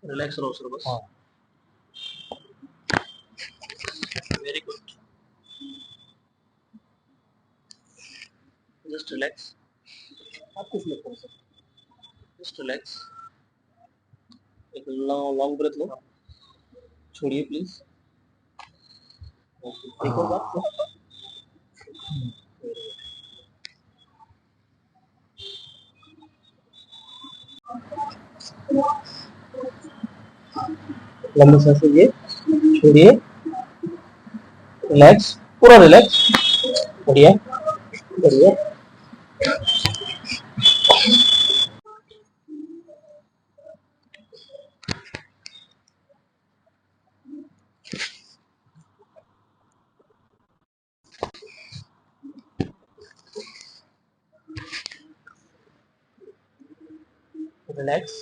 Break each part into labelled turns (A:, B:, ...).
A: Relax रहो sir बस।
B: हाँ
A: वेरी गुड। Just relax.
B: आप कुछ नहीं कर सकते।
A: Just relax. एक लॉन्ग ब्रेथ लो। छोड़िए प्लीज। एक और बार। लंबी सांस लीजिए, छोड़िए, रिलैक्स, पूरा रिलैक्स। बढ़िया बढ़िया। रिलैक्स।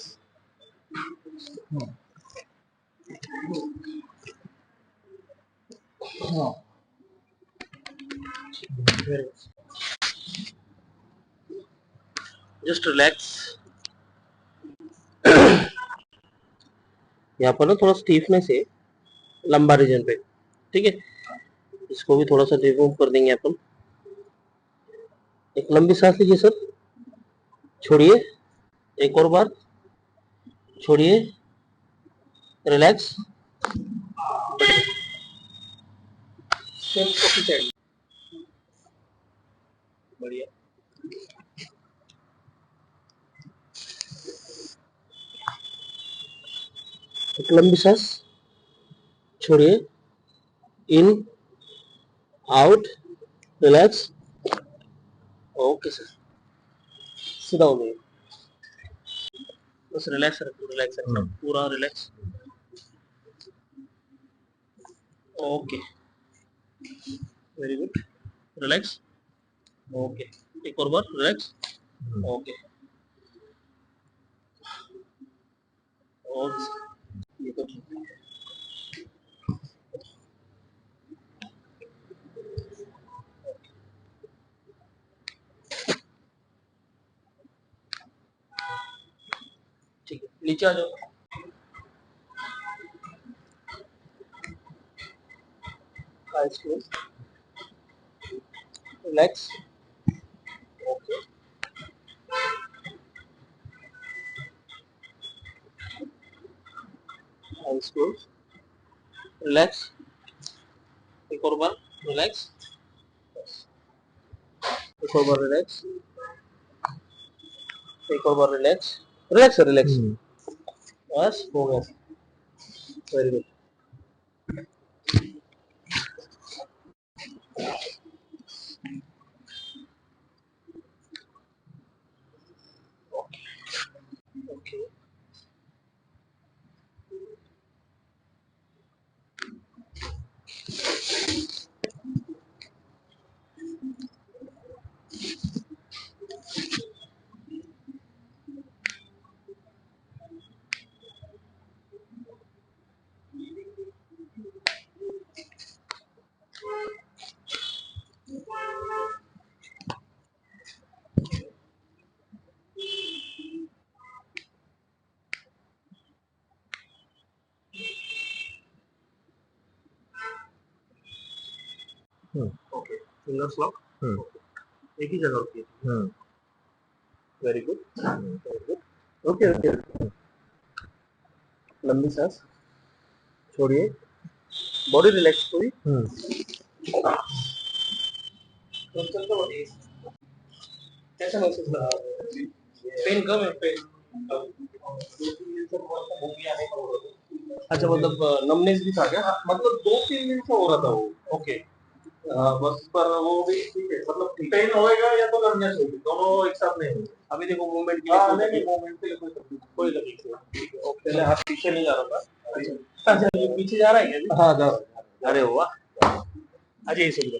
B: हाँ
A: जस्ट रिलैक्स। यहाँ पर ना थोड़ा स्टीफनेस है लंबा रीजन पे, ठीक है। इसको भी थोड़ा सा रिमूव कर देंगे अपन। एक लंबी सांस लीजिए सर, छोड़िए, एक और बार, छोड़िए, रिलैक्स।
B: Same coffee side.
A: बढ़िया। एक लंबी सांस, छोड़िए, इन, आउट, रिलैक्स। ओके सर, सीधा हो गया। बस रिलैक्स रखो, रिलैक्स रखो, पूरा relax. Okay, very good. Relax. Okay, एक और बार, रिलैक्स। Okay okay. ये तो ठीक है। ठीक है, नीचे आ जाओ। Eyes close, relax. Okay, eyes close, relax. एक और बार, रिलैक्स। एक और बार रिलैक्स। एक और बार रिलैक्स। Relax relax. बस हो गया। Very good. Okay. Okay, fingers lock. एक ही जगह होती है। Very good, very good. Okay okay. लंबी सांस, छोड़िए, बॉडी रिलैक्स पूरी। कैसा महसूस कर रहा है? पेन कम है? पेन अच्छा, मतलब नमनेस भी था क्या? मतलब 2-3 दिन से हो रहा था वो। ओके। बस पर वो भी ठीक है, मतलब पेन होएगा या तो नमनेस होगी, दोनों एक साथ नहीं होगी। अभी देखो मूवमेंट के लिए नहीं, मूवमेंट के लिए कोई तकलीफ नहीं। ठीक है, ओके। पहले हाथ पीछे नहीं जा रहा था। अच्छा, ये पीछे जा रहा है क्या? हाँ जा रहा है। अरे वाह, अजय सुंदर।